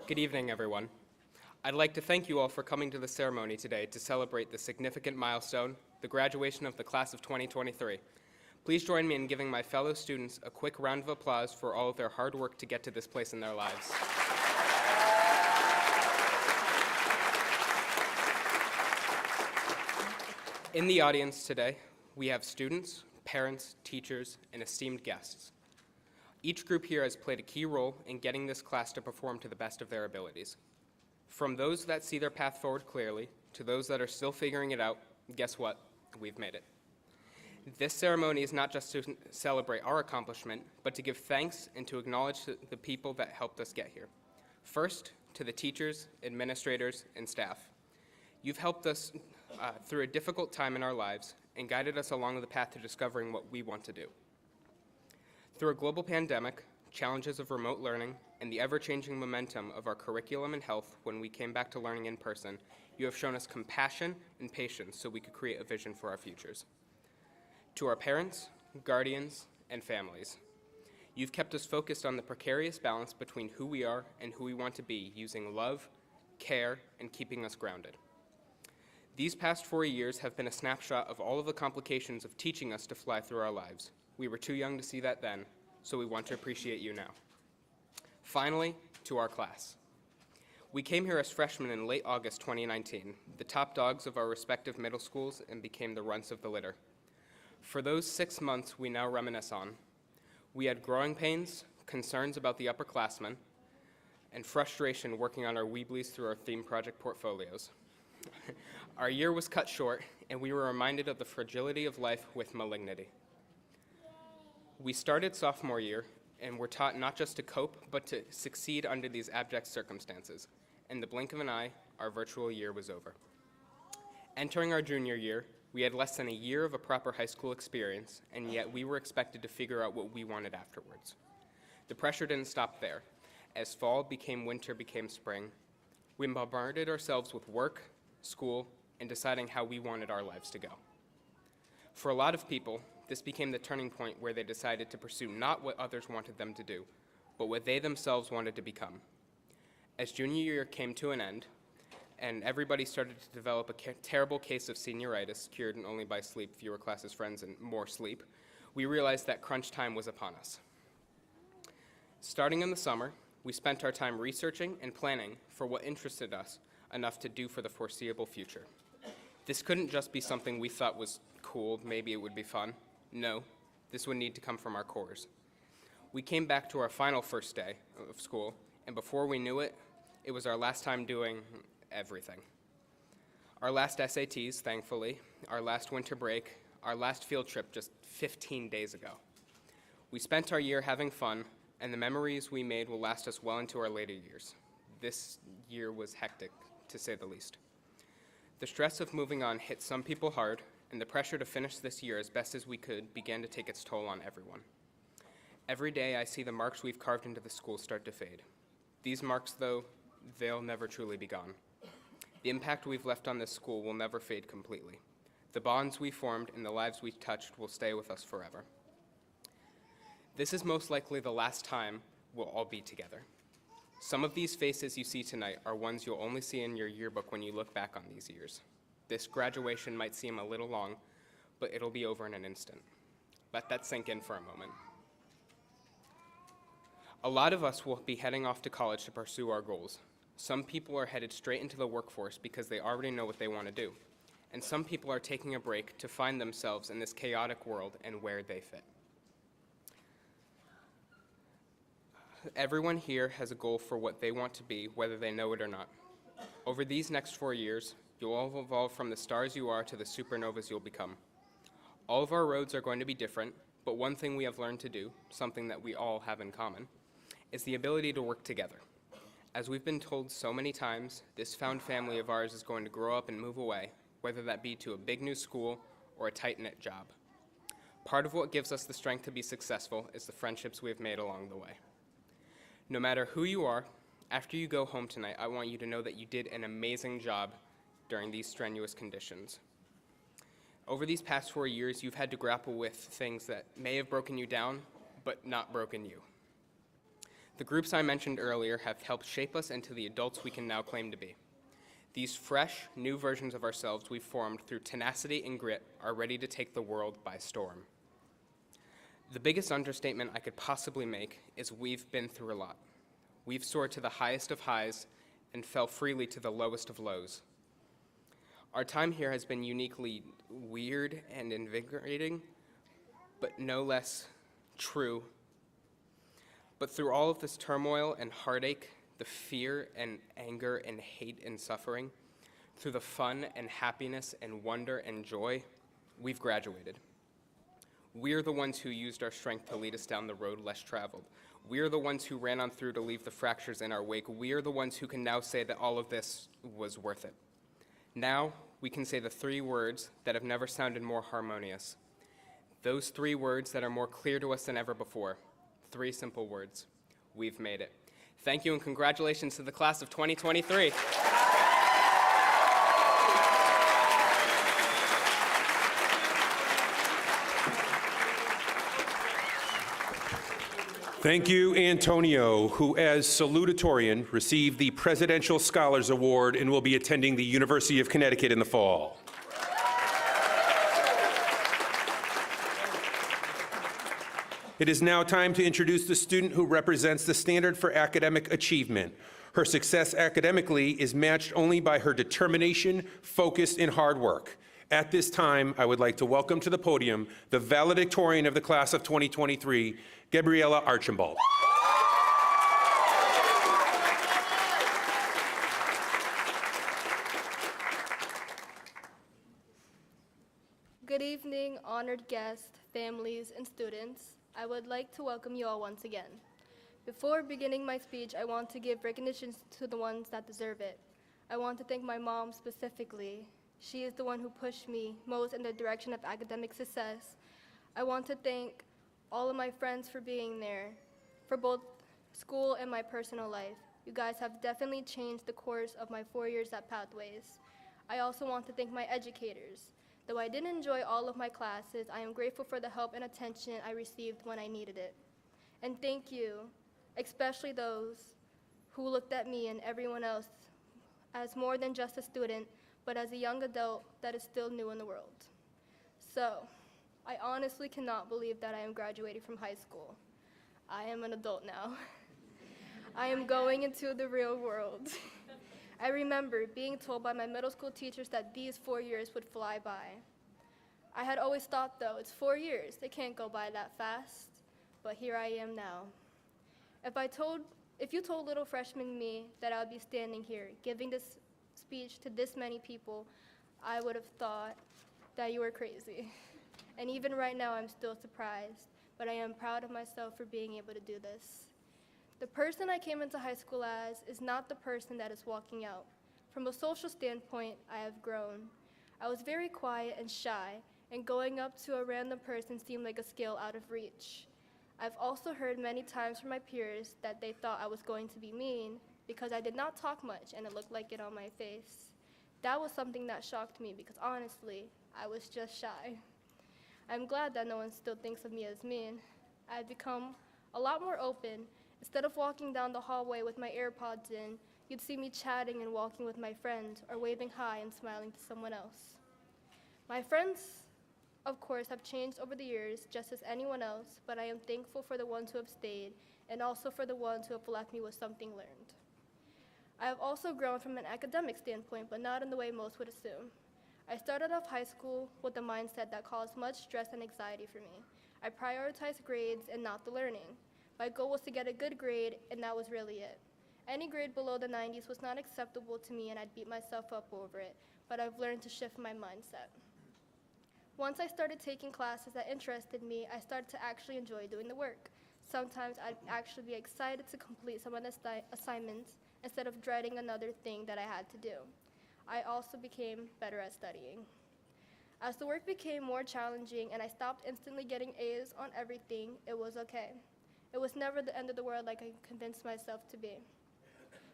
Good evening, everyone. I'd like to thank you all for coming to the ceremony today to celebrate the significant milestone, the graduation of the class of 2023. Please join me in giving my fellow students a quick round of applause for all of their hard work to get to this place in their lives. In the audience today, we have students, parents, teachers, and esteemed guests. Each group here has played a key role in getting this class to perform to the best of their abilities. From those that see their path forward clearly, to those that are still figuring it out, guess what? We've made it. This ceremony is not just to celebrate our accomplishment, but to give thanks and to acknowledge the people that helped us get here. First, to the teachers, administrators, and staff. You've helped us through a difficult time in our lives and guided us along the path to discovering what we want to do. Through a global pandemic, challenges of remote learning, and the ever-changing momentum of our curriculum and health when we came back to learning in person, you have shown us compassion and patience so we could create a vision for our futures. To our parents, guardians, and families, you've kept us focused on the precarious balance between who we are and who we want to be, using love, care, and keeping us grounded. These past 4 years have been a snapshot of all of the complications of teaching us to fly through our lives. We were too young to see that then, so we want to appreciate you now. Finally, to our class. We came here as freshmen in late August 2019, the top dogs of our respective middle schools, and became the runts of the litter. For those 6 months we now reminisce on, we had growing pains, concerns about the upperclassmen, and frustration working on our Weeblies through our theme project portfolios. Our year was cut short, and we were reminded of the fragility of life with malignity. We started sophomore year and were taught not just to cope, but to succeed under these abject circumstances. In the blink of an eye, our virtual year was over. Entering our junior year, we had less than a year of a proper high school experience, and yet we were expected to figure out what we wanted afterwards. The pressure didn't stop there. As fall became winter became spring, we bombarded ourselves with work, school, and deciding how we wanted our lives to go. For a lot of people, this became the turning point where they decided to pursue not what others wanted them to do, but what they themselves wanted to become. As junior year came to an end, and everybody started to develop a terrible case of senioritis, cured only by sleep, fewer classes, friends, and more sleep, we realized that crunch time was upon us. Starting in the summer, we spent our time researching and planning for what interested us enough to do for the foreseeable future. This couldn't just be something we thought was cool, maybe it would be fun. No, this would need to come from our cores. We came back to our final first day of school, and before we knew it, it was our last time doing everything. Our last SATs, thankfully, our last winter break, our last field trip just 15 days ago. We spent our year having fun, and the memories we made will last us well into our later years. This year was hectic, to say the least. The stress of moving on hit some people hard, and the pressure to finish this year as best as we could began to take its toll on everyone. Every day I see the marks we've carved into the school start to fade. These marks, though, they'll never truly be gone. The impact we've left on this school will never fade completely. The bonds we formed and the lives we touched will stay with us forever. This is most likely the last time we'll all be together. Some of these faces you see tonight are ones you'll only see in your yearbook when you look back on these years. This graduation might seem a little long, but it'll be over in an instant. Let that sink in for a moment. A lot of us will be heading off to college to pursue our goals. Some people are headed straight into the workforce because they already know what they want to do. And some people are taking a break to find themselves in this chaotic world and where they fit. Everyone here has a goal for what they want to be, whether they know it or not. Over these next 4 years, you'll all evolve from the stars you are to the supernovas you'll become. All of our roads are going to be different, but one thing we have learned to do, something that we all have in common, is the ability to work together. As we've been told so many times, this found family of ours is going to grow up and move away, whether that be to a big new school or a tight-knit job. Part of what gives us the strength to be successful is the friendships we have made along the way. No matter who you are, after you go home tonight, I want you to know that you did an amazing job during these strenuous conditions. Over these past 4 years, you've had to grapple with things that may have broken you down, but not broken you. The groups I mentioned earlier have helped shape us into the adults we can now claim to be. These fresh, new versions of ourselves we've formed through tenacity and grit are ready to take the world by storm. The biggest understatement I could possibly make is we've been through a lot. We've soared to the highest of highs and fell freely to the lowest of lows. Our time here has been uniquely weird and invigorating, but no less true. But through all of this turmoil and heartache, the fear and anger and hate and suffering, through the fun and happiness and wonder and joy, we've graduated. We're the ones who used our strength to lead us down the road less traveled. We're the ones who ran on through to leave the fractures in our wake. We're the ones who can now say that all of this was worth it. Now, we can say the three words that have never sounded more harmonious. Those three words that are more clear to us than ever before. Three simple words. We've made it. Thank you and congratulations to the class of 2023. Thank you, Antonio, who as salutatorian received the Presidential Scholars Award and will be attending the University of Connecticut in the fall. It is now time to introduce the student who represents the standard for academic achievement. Her success academically is matched only by her determination, focus, and hard work. At this time, I would like to welcome to the podium the valedictorian of the class of 2023, Gabriella Archibald. Good evening, honored guests, families, and students. I would like to welcome you all once again. Before beginning my speech, I want to give recognition to the ones that deserve it. I want to thank my mom specifically. She is the one who pushed me most in the direction of academic success. I want to thank all of my friends for being there, for both school and my personal life. You guys have definitely changed the course of my 4 years at Pathways. I also want to thank my educators. Though I didn't enjoy all of my classes, I am grateful for the help and attention I received when I needed it. And thank you, especially those who looked at me and everyone else as more than just a student, but as a young adult that is still new in the world. So, I honestly cannot believe that I am graduating from high school. I am an adult now. I am going into the real world. I remember being told by my middle school teachers that these 4 years would fly by. I had always thought, though, it's 4 years. They can't go by that fast. But here I am now. If you told little freshman me that I would be standing here giving this speech to this many people, I would have thought that you were crazy. And even right now, I'm still surprised, but I am proud of myself for being able to do this. The person I came into high school as is not the person that is walking out. From a social standpoint, I have grown. I was very quiet and shy, and going up to a random person seemed like a skill out of reach. I've also heard many times from my peers that they thought I was going to be mean because I did not talk much and it looked like it on my face. That was something that shocked me because honestly, I was just shy. I'm glad that no one still thinks of me as mean. I've become a lot more open. Instead of walking down the hallway with my AirPods in, you'd see me chatting and walking with my friends or waving hi and smiling to someone else. My friends, of course, have changed over the years just as anyone else, but I am thankful for the ones who have stayed and also for the ones who have left me with something learned. I have also grown from an academic standpoint, but not in the way most would assume. I started off high school with a mindset that caused much stress and anxiety for me. I prioritized grades and not the learning. My goal was to get a good grade, and that was really it. Any grade below the 90s was not acceptable to me, and I'd beat myself up over it, but I've learned to shift my mindset. Once I started taking classes that interested me, I started to actually enjoy doing the work. Sometimes I'd actually be excited to complete some of the assignments instead of dreading another thing that I had to do. I also became better at studying. As the work became more challenging and I stopped instantly getting A's on everything, it was okay. It was never the end of the world like I convinced myself to be.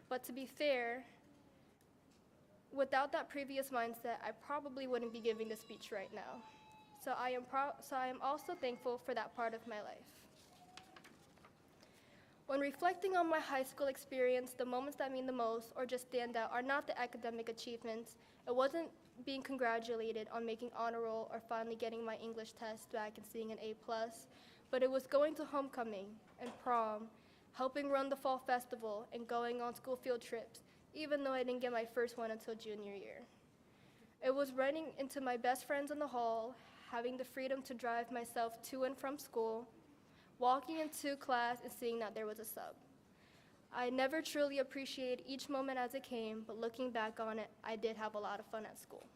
But to be fair, without that previous mindset, I probably wouldn't be giving this speech right now. So I am also thankful for that part of my life. When reflecting on my high school experience, the moments that mean the most or just stand out are not the academic achievements. It wasn't being congratulated on making honor roll or finally getting my English test back and seeing an A+, but it was going to homecoming and prom, helping run the fall festival, and going on school field trips, even though I didn't get my first one until junior year. It was running into my best friends in the hall, having the freedom to drive myself to and from school, walking into class and seeing that there was a sub. I never truly appreciated each moment as it came, but looking back on it, I did have a lot of fun at school.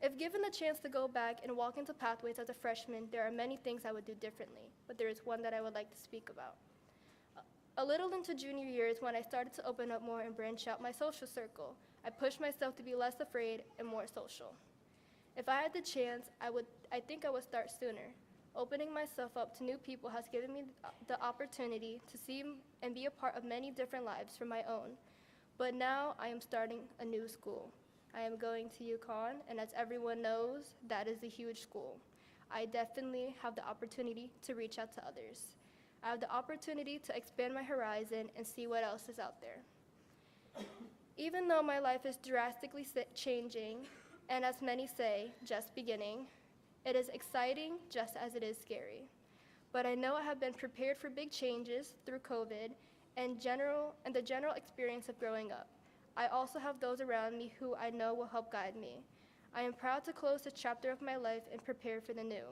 If given the chance to go back and walk into Pathways as a freshman, there are many things I would do differently, but there is one that I would like to speak about. A little into junior year is when I started to open up more and branch out my social circle. I pushed myself to be less afraid and more social. If I had the chance, I think I would start sooner. Opening myself up to new people has given me the opportunity to see and be a part of many different lives from my own. But now I am starting a new school. I am going to UConn, and as everyone knows, that is a huge school. I definitely have the opportunity to reach out to others. I have the opportunity to expand my horizon and see what else is out there. Even though my life is drastically changing, and as many say, just beginning, it is exciting just as it is scary. But I know I have been prepared for big changes through COVID and the general experience of growing up. I also have those around me who I know will help guide me. I am proud to close this chapter of my life and prepare for the new.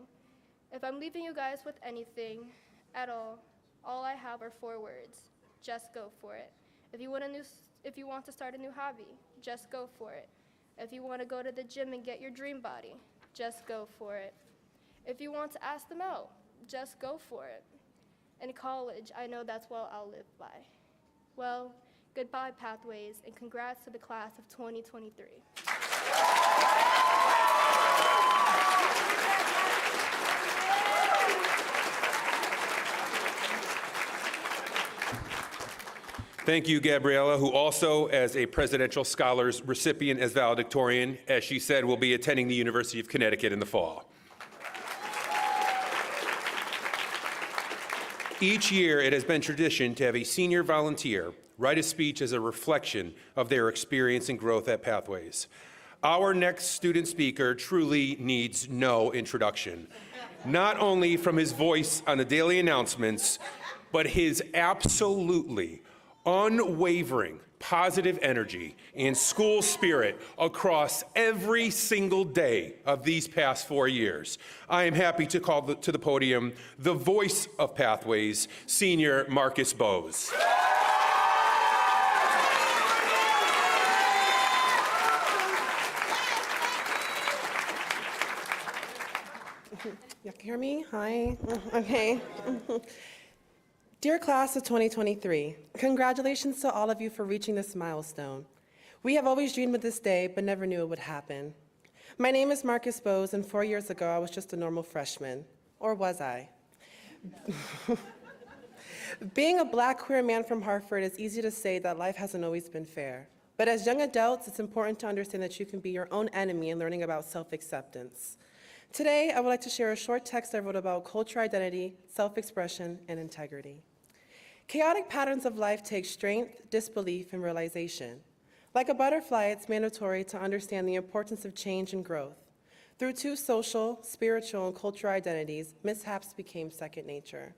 If I'm leaving you guys with anything at all I have are 4 words: just go for it. If you want to start a new hobby, just go for it. If you want to go to the gym and get your dream body, just go for it. If you want to ask them out, just go for it. In college, I know that's what I'll live by. Well, goodbye, Pathways, and congrats to the class of 2023. Thank you, Gabriella, who also, as a Presidential Scholars recipient as valedictorian, as she said, will be attending the University of Connecticut in the fall. Each year, it has been tradition to have a senior volunteer write a speech as a reflection of their experience and growth at Pathways. Our next student speaker truly needs no introduction, not only from his voice on the daily announcements, but his absolutely unwavering positive energy and school spirit across every single day of these past 4 years. I am happy to call to the podium the voice of Pathways, Senior Marcus Bowes. Y'all can hear me? Hi. Okay. Dear class of 2023, congratulations to all of you for reaching this milestone. We have always dreamed of this day, but never knew it would happen. My name is Marcus Bowes, and 4 years ago, I was just a normal freshman. Or was I? Being a Black queer man from Hartford, it's easy to say that life hasn't always been fair. But as young adults, it's important to understand that you can be your own enemy in learning about self-acceptance. Today, I would like to share a short text I wrote about cultural identity, self-expression, and integrity. Chaotic patterns of life take strength, disbelief, and realization. Like a butterfly, it's mandatory to understand the importance of change and growth. Through 2 social, spiritual, and cultural identities, mishaps became second nature.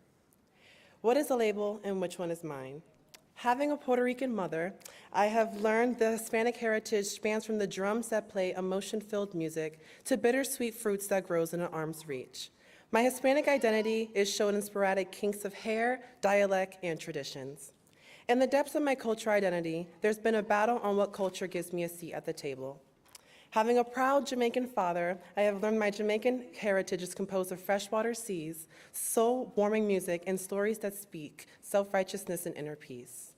What is a label and which one is mine? Having a Puerto Rican mother, I have learned the Hispanic heritage spans from the drums that play emotion-filled music to bittersweet fruits that grows in an arm's reach. My Hispanic identity is shown in sporadic kinks of hair, dialect, and traditions. In the depths of my cultural identity, there's been a battle on what culture gives me a seat at the table. Having a proud Jamaican father, I have learned my Jamaican heritage is composed of freshwater seas, soul-warming music, and stories that speak self-righteousness and inner peace.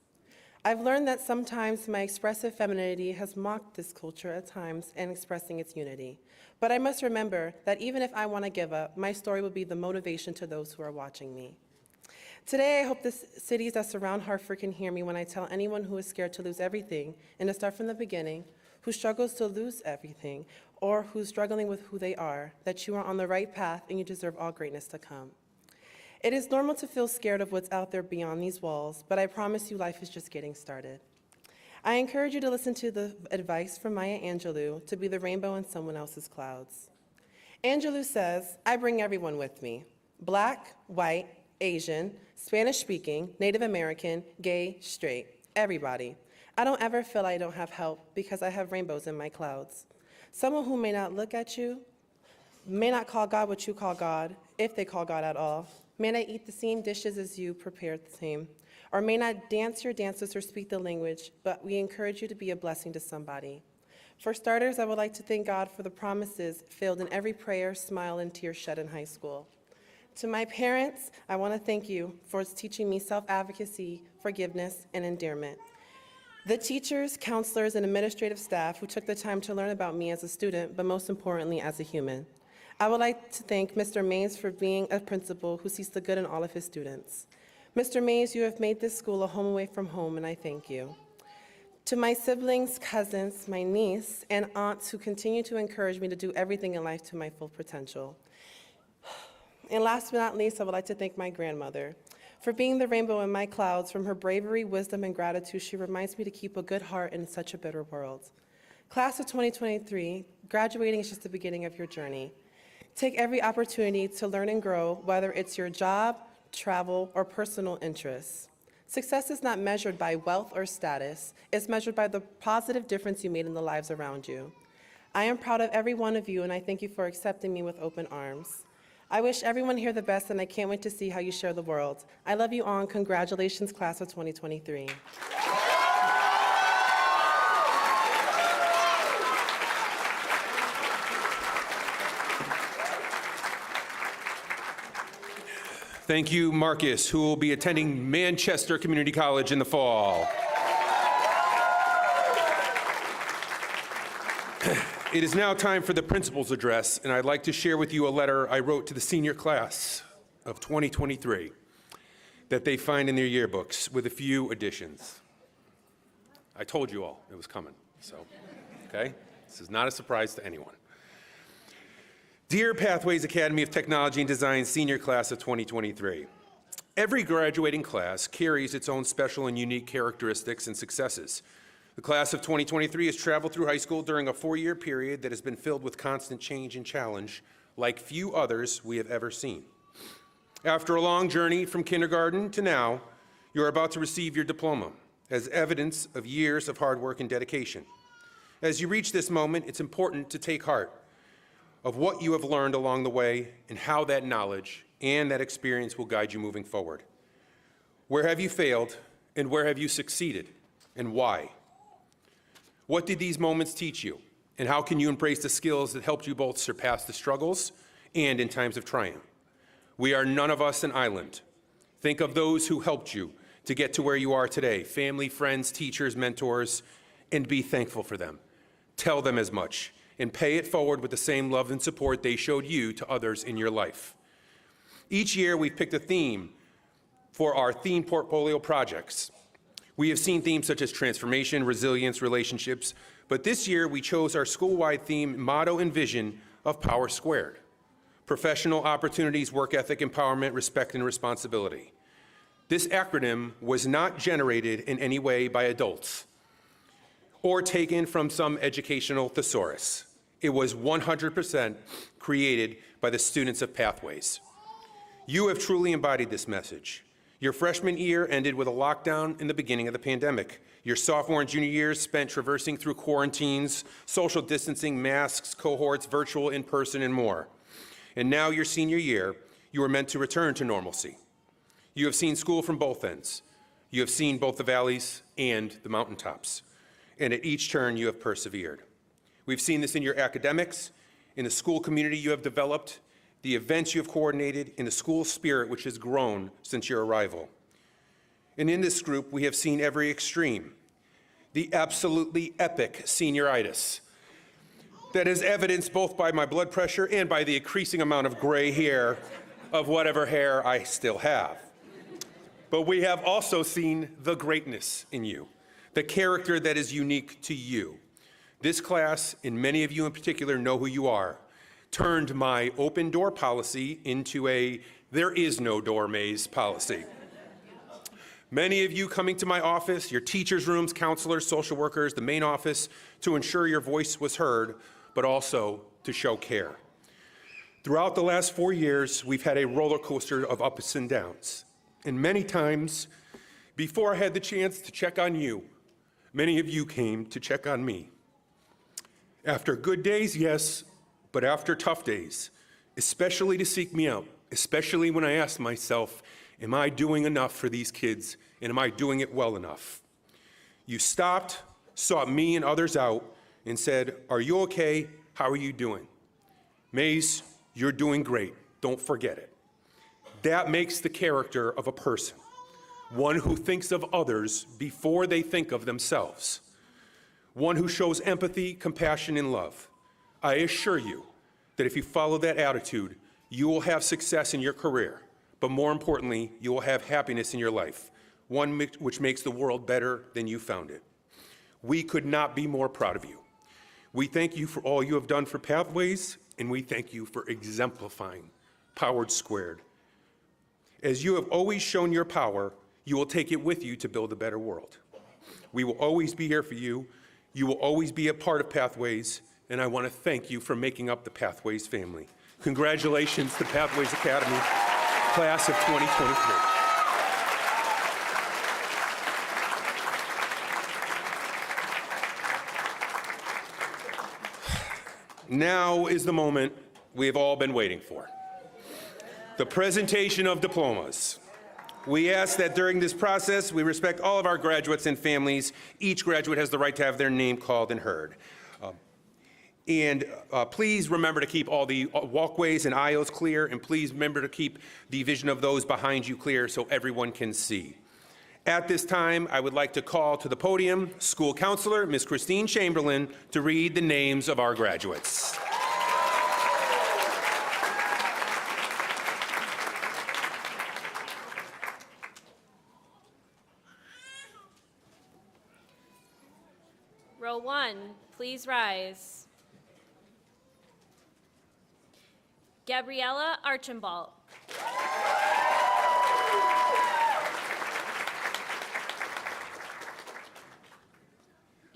I've learned that sometimes my expressive femininity has mocked this culture at times in expressing its unity. But I must remember that even if I want to give up, my story will be the motivation to those who are watching me. Today, I hope the cities that surround Hartford can hear me when I tell anyone who is scared to lose everything and to start from the beginning, who struggles to lose everything, or who's struggling with who they are, that you are on the right path and you deserve all greatness to come. It is normal to feel scared of what's out there beyond these walls, but I promise you life is just getting started. I encourage you to listen to the advice from Maya Angelou to be the rainbow in someone else's clouds. Angelou says, I bring everyone with me, Black, white, Asian, Spanish-speaking, Native American, gay, straight, everybody. I don't ever feel I don't have help because I have rainbows in my clouds. Someone who may not look at you, may not call God what you call God, if they call God at all, may not eat the same dishes as you, prepare the same, or may not dance your dances or speak the language, but we encourage you to be a blessing to somebody. For starters, I would like to thank God for the promises filled in every prayer, smile, and tear shed in high school. To my parents, I want to thank you for teaching me self-advocacy, forgiveness, and endearment. The teachers, counselors, and administrative staff who took the time to learn about me as a student, but most importantly, as a human. I would like to thank Mr. Mays for being a principal who sees the good in all of his students. Mr. Mays, you have made this school a home away from home, and I thank you. To my siblings, cousins, my niece, and aunts who continue to encourage me to do everything in life to my full potential. And last but not least, I would like to thank my grandmother for being the rainbow in my clouds. From her bravery, wisdom, and gratitude, she reminds me to keep a good heart in such a bitter world. Class of 2023, graduating is just the beginning of your journey. Take every opportunity to learn and grow, whether it's your job, travel, or personal interests. Success is not measured by wealth or status. It's measured by the positive difference you made in the lives around you. I am proud of every one of you, and I thank you for accepting me with open arms. I wish everyone here the best, and I can't wait to see how you share the world. I love you all, and congratulations, class of 2023. Thank you, Marcus, who will be attending Manchester Community College in the fall. It is now time for the principal's address, and I'd like to share with you a letter I wrote to the senior class of 2023 that they find in their yearbooks with a few additions. I told you all it was coming, so, okay? This is not a surprise to anyone. Dear Pathways Academy of Technology and Design senior class of 2023, every graduating class carries its own special and unique characteristics and successes. The class of 2023 has traveled through high school during a 4-year period that has been filled with constant change and challenge like few others we have ever seen. After a long journey from kindergarten to now, you are about to receive your diploma as evidence of years of hard work and dedication. As you reach this moment, it's important to take heart of what you have learned along the way and how that knowledge and that experience will guide you moving forward. Where have you failed and where have you succeeded and why? What did these moments teach you, and how can you embrace the skills that helped you both surpass the struggles and in times of triumph? We are none of us an island. Think of those who helped you to get to where you are today, family, friends, teachers, mentors, and be thankful for them. Tell them as much, and pay it forward with the same love and support they showed you to others in your life. Each year, we've picked a theme for our theme portfolio projects. We have seen themes such as transformation, resilience, relationships, but this year we chose our school-wide theme, motto, and vision of Power Squared. Professional opportunities, work ethic, empowerment, respect, and responsibility. This acronym was not generated in any way by adults or taken from some educational thesaurus. It was 100% created by the students of Pathways. You have truly embodied this message. Your freshman year ended with a lockdown in the beginning of the pandemic. Your sophomore and junior years spent traversing through quarantines, social distancing, masks, cohorts, virtual, in-person, and more. And now your senior year, you are meant to return to normalcy. You have seen school from both ends. You have seen both the valleys and the mountaintops. And at each turn, you have persevered. We've seen this in your academics, in the school community you have developed, the events you have coordinated, in the school spirit which has grown since your arrival. And in this group, we have seen every extreme, the absolutely epic senioritis that is evidenced both by my blood pressure and by the increasing amount of gray hair of whatever hair I still have. But we have also seen the greatness in you, the character that is unique to you. This class, and many of you in particular know who you are, turned my open door policy into the There is no door maze policy. Many of you coming to my office, your teachers' rooms, counselors, social workers, the main office, to ensure your voice was heard, but also to show care. Throughout the last 4 years, we've had a roller coaster of ups and downs. And many times, before I had the chance to check on you, many of you came to check on me. After good days, yes, but after tough days, especially to seek me out, especially when I asked myself, am I doing enough for these kids, and am I doing it well enough? You stopped, sought me and others out, and said, are you okay? How are you doing? Maze, you're doing great. Don't forget it. That makes the character of a person, one who thinks of others before they think of themselves, one who shows empathy, compassion, and love. I assure you that if you follow that attitude, you will have success in your career, but more importantly, you will have happiness in your life, one which makes the world better than you found it. We could not be more proud of you. We thank you for all you have done for Pathways, and we thank you for exemplifying Powered Squared. As you have always shown your power, you will take it with you to build a better world. We will always be here for you. You will always be a part of Pathways, and I want to thank you for making up the Pathways family. Congratulations to Pathways Academy, class of 2023. Now is the moment we have all been waiting for. The presentation of diplomas. We ask that during this process, we respect all of our graduates and families. Each graduate has the right to have their name called and heard. Please remember to keep all the walkways and aisles clear, and please remember to keep the vision of those behind you clear so everyone can see. At this time, I would like to call to the podium school counselor, Ms. Christine Chamberlain, to read the names of our graduates. Row 1, please rise. Gabriella Archambault.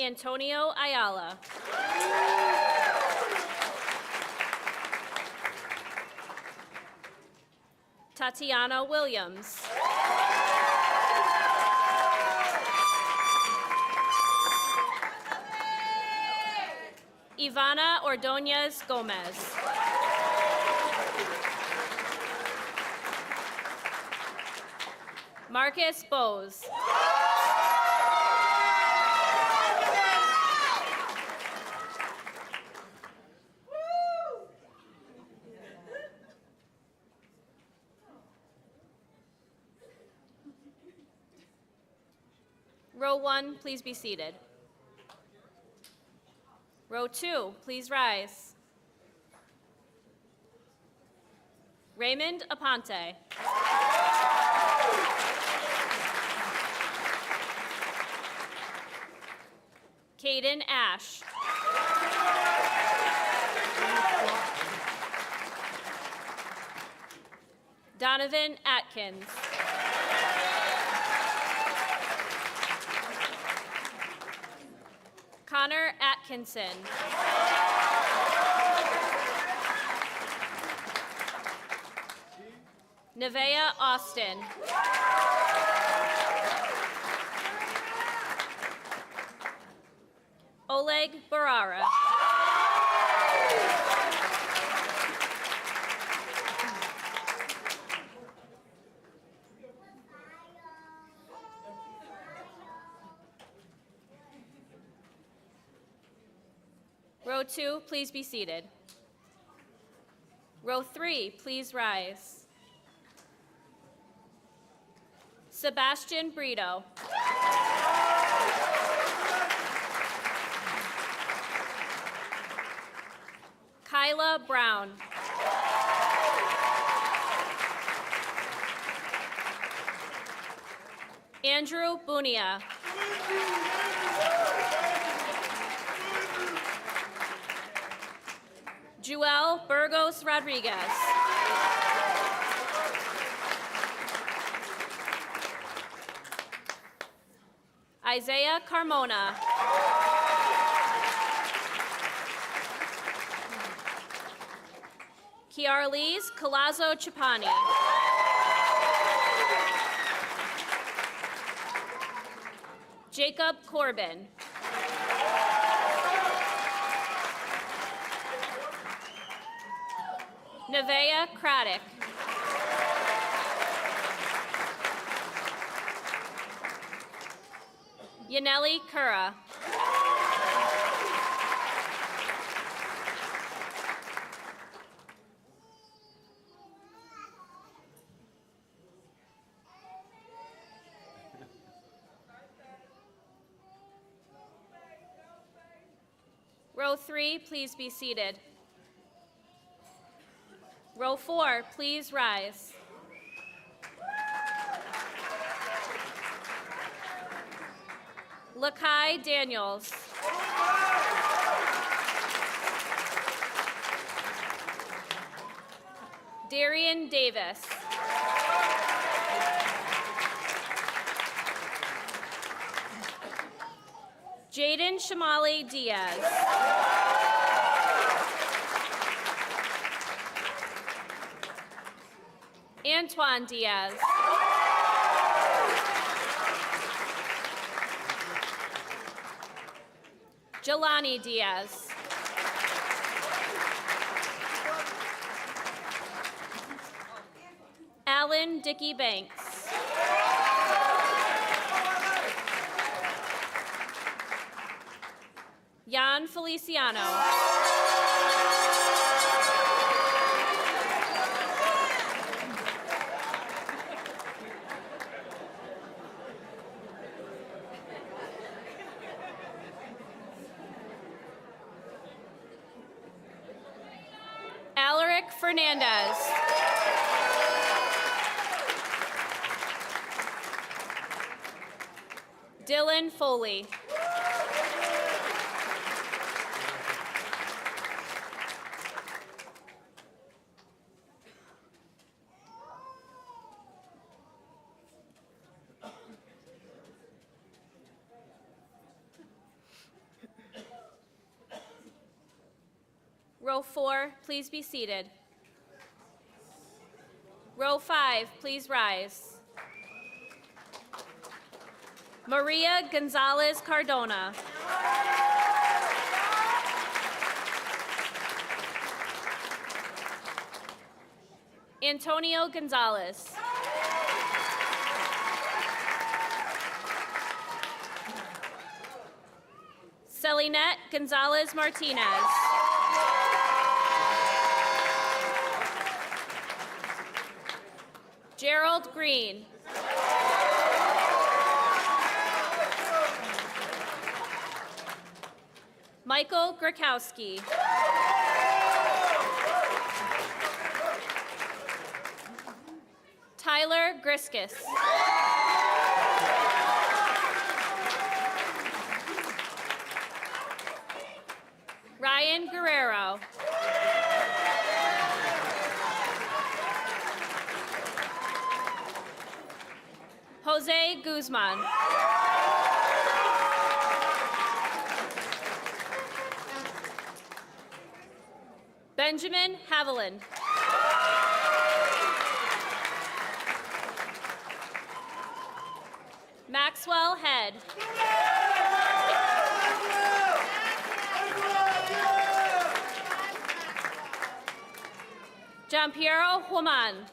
Antonio Ayala. Tatiana Williams. Ivana Ordonez Gomez. Marcus Bose. Row 1, please be seated. Row 2, please rise. Raymond Aponte. Caden Ash. Donovan Atkins. Connor Atkinson. Nevaeh Austin. Oleg Barara. Row 2, please be seated. Row 3, please rise. Sebastian Brito. Kyla Brown. Andrew Bunia. Joel Burgos Rodriguez. Isaiah Carmona. Kiarlise Colazo Chapani. Jacob Corbin. Nevaeh Craddock. Yaneli Kura. Row 3, please be seated. Row 4, please rise. Lakai Daniels. Darian Davis. Jaden Shamali Diaz. Antoine Diaz. Jelani Diaz. Alan Dickey Banks. Jan Feliciano. Alaric Fernandez. Dylan Foley. Row 4, please be seated. Row 5, please rise. Maria Gonzalez Cardona. Antonio Gonzalez. Celinette Gonzalez Martinez. Gerald Green. Michael Grakowski. Tyler Griskus. Ryan Guerrero. Jose Guzman. Benjamin Haviland. Maxwell Head. Giampiero Huaman.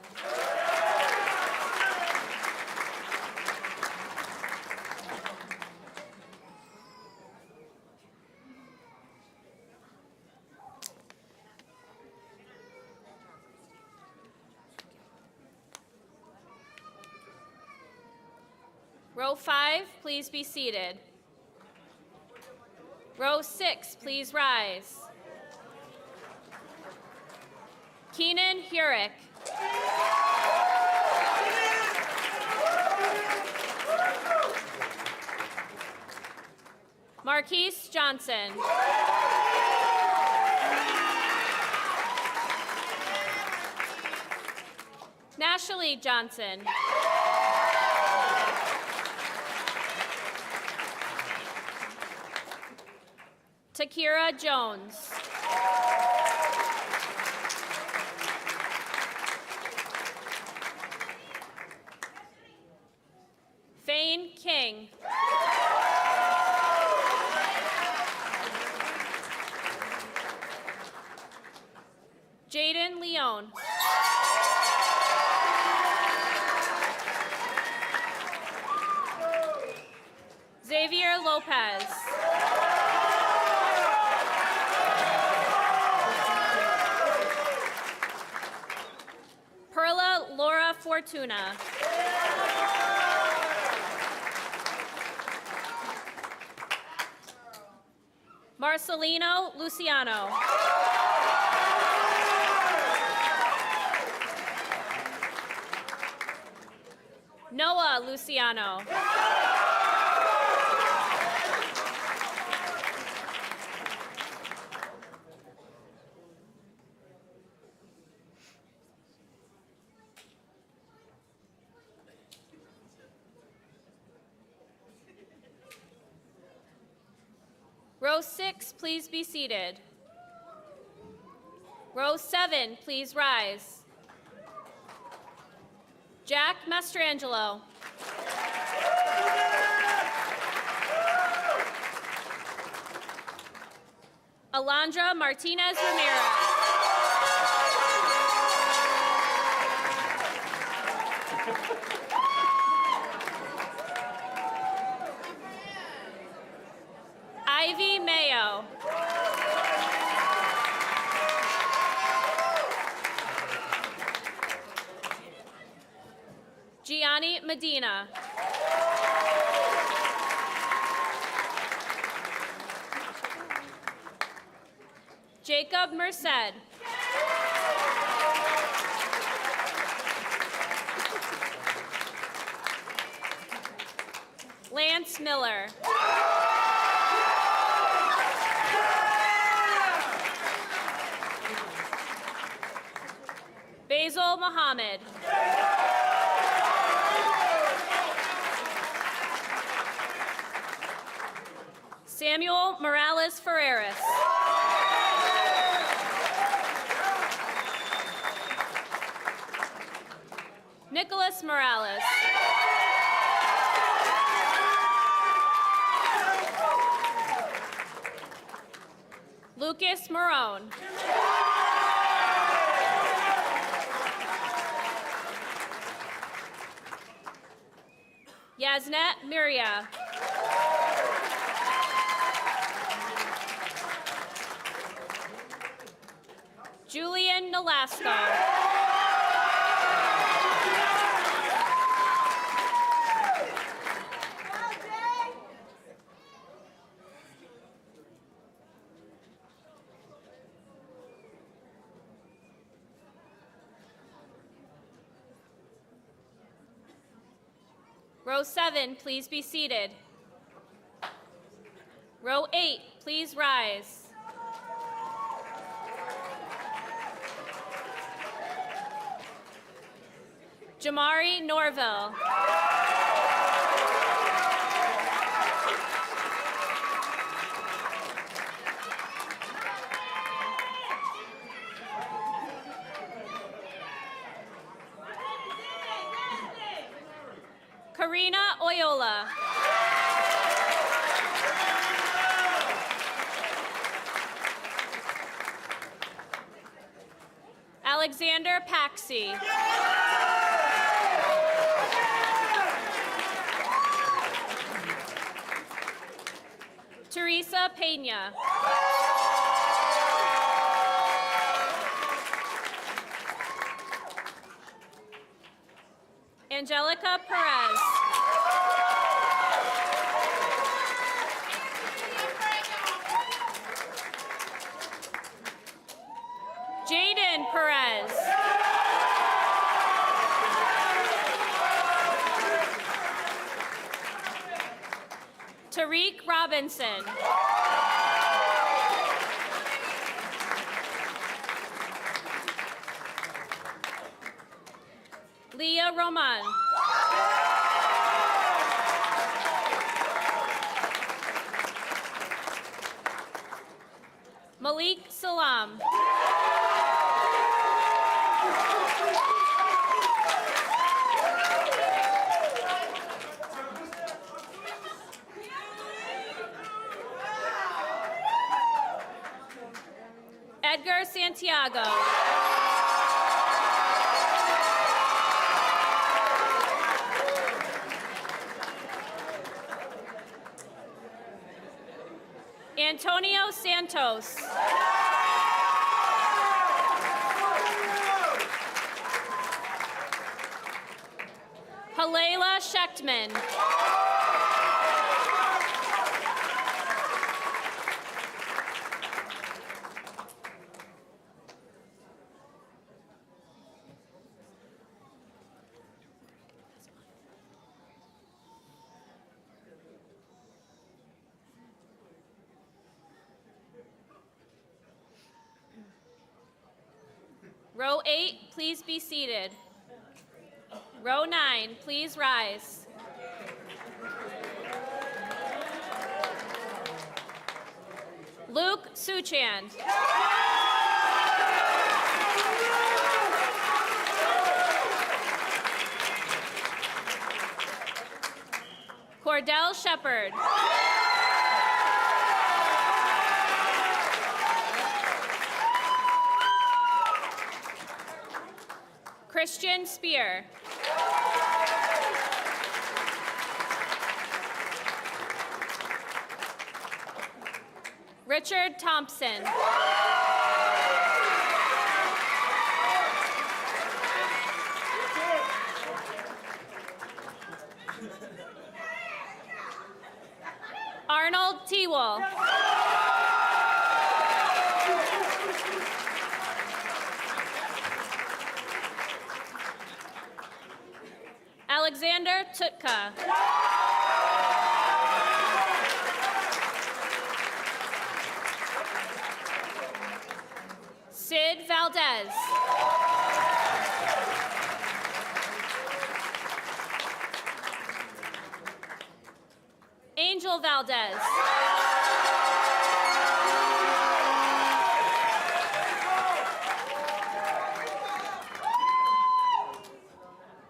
Row 5, please be seated. Row 6, please rise. Keenan Hurick. Marquise Johnson. Nashalee Johnson. Takira Jones. Fane King. Jaden Leone. Xavier Lopez. Perla Laura Fortuna. Marcelino Luciano. Noah Luciano. Row 6, please be seated. Row 7, please rise. Jack Mastrangelo. Alondra Martinez Ramirez. Ivy Mayo. Gianni Medina. Jacob Merced. Lance Miller. Basil Mohammed. Samuel Morales Ferreras. Nicholas Morales. Lucas Marone. Yasnet Miria. Julian Nolasco. Row 7, please be seated. Row 8, please rise. Jamari Norville. Karina Oyola. Alexander Paxi. Teresa Pena. Angelica Perez. Jaden Perez. Tariq Robinson. Leah Roman. Malik Salam. Edgar Santiago. Antonio Santos. Halayla Shechtman. Row 8, please be seated. Row 9, please rise. Luke Suchand. Cordell Shepard. Christian Spear. Richard Thompson. Arnold Tewell. Alexander Tutka. Sid Valdez. Angel Valdez.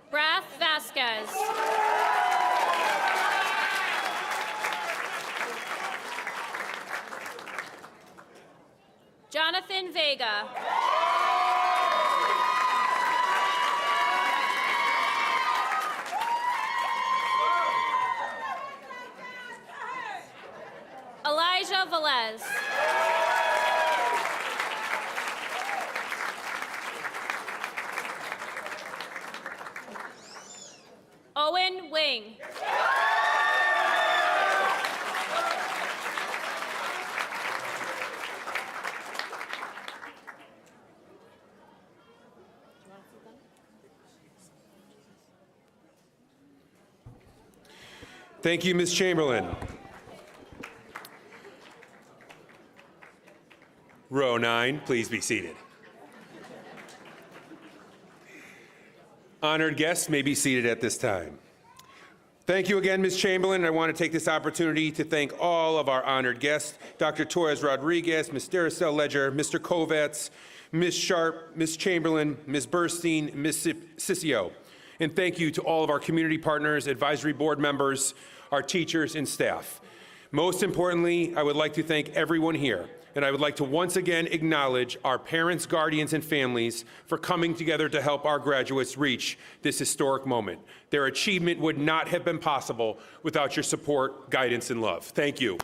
Brath Vasquez. Jonathan Vega. Elijah Velez. Owen Wing. Thank you, Ms. Chamberlain. Row 9, please be seated. Honored guests may be seated at this time. Thank you again, Ms. Chamberlain. I want to take this opportunity to thank all of our honored guests, Dr. Torres Rodriguez, Ms. Daracel Ledger, Mr. Kovatz, Ms. Sharp, Ms. Chamberlain, Ms. Burstein, Ms. Ciccio. And thank you to all of our community partners, advisory board members, our teachers, and staff. Most importantly, I would like to thank everyone here, and I would like to once again acknowledge our parents, guardians, and families for coming together to help our graduates reach this historic moment. Their achievement would not have been possible without your support, guidance, and love. Thank you.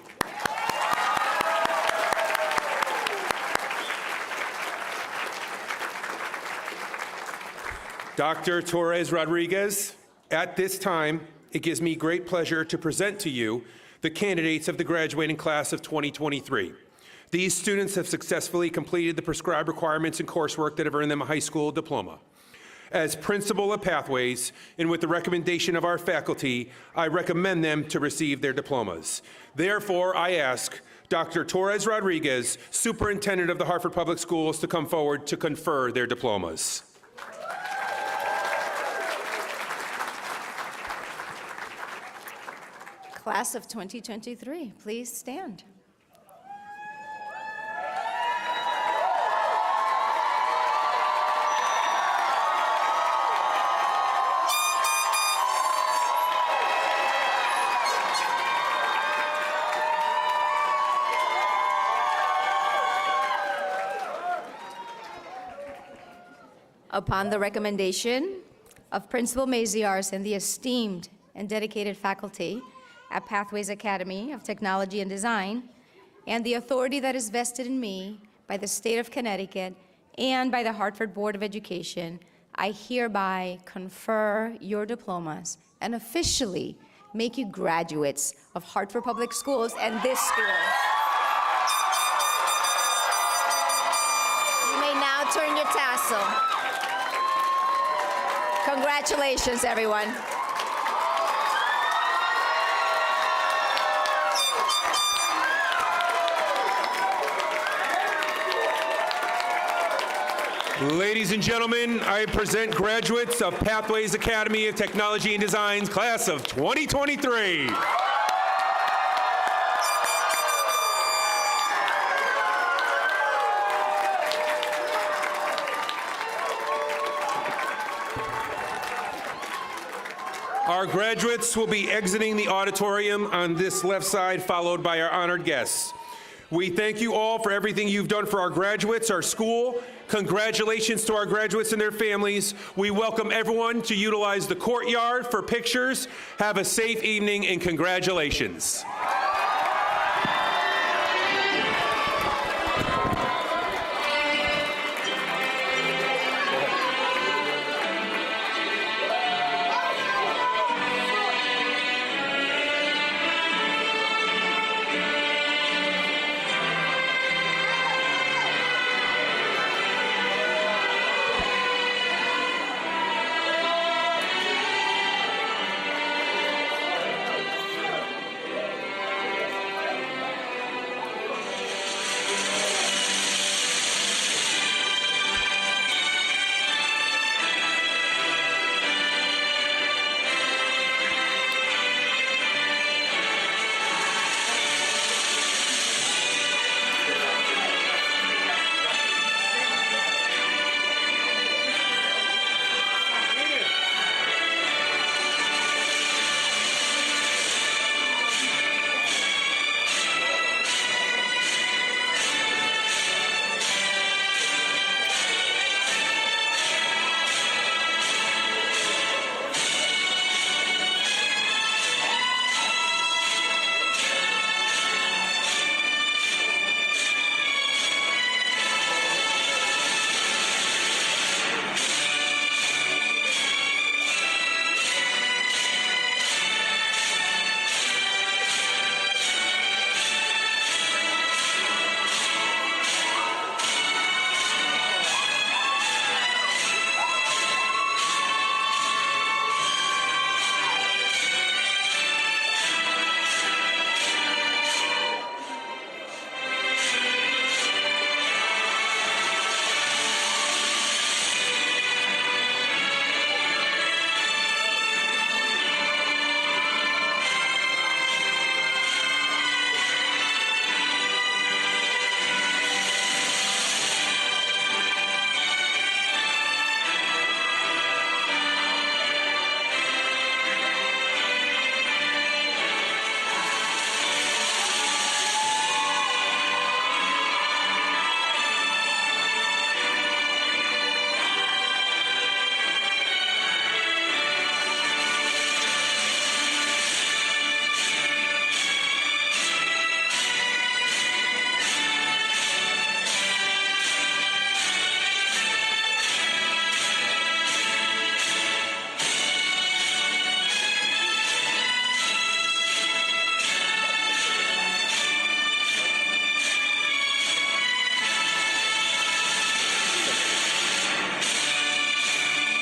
Dr. Torres Rodriguez, at this time, it gives me great pleasure to present to you the candidates of the graduating class of 2023. These students have successfully completed the prescribed requirements and coursework that have earned them a high school diploma. As principal of Pathways, and with the recommendation of our faculty, I recommend them to receive their diplomas. Therefore, I ask Dr. Torres Rodriguez, Superintendent of the Hartford Public Schools, to come forward to confer their diplomas. Class of 2023, please stand. Upon the recommendation of Principal Maziarz and the esteemed and dedicated faculty at Pathways Academy of Technology and Design, and the authority that is vested in me by the state of Connecticut and by the Hartford Board of Education, I hereby confer your diplomas and officially make you graduates of Hartford Public Schools and this school. You may now turn your tassel. Congratulations, everyone. Ladies and gentlemen, I present graduates of Pathways Academy of Technology and Design's class of 2023. Our graduates will be exiting the auditorium on this left side, followed by our honored guests. We thank you all for everything you've done for our graduates, our school. Congratulations to our graduates and their families. We welcome everyone to utilize the courtyard for pictures. Have a safe evening and congratulations.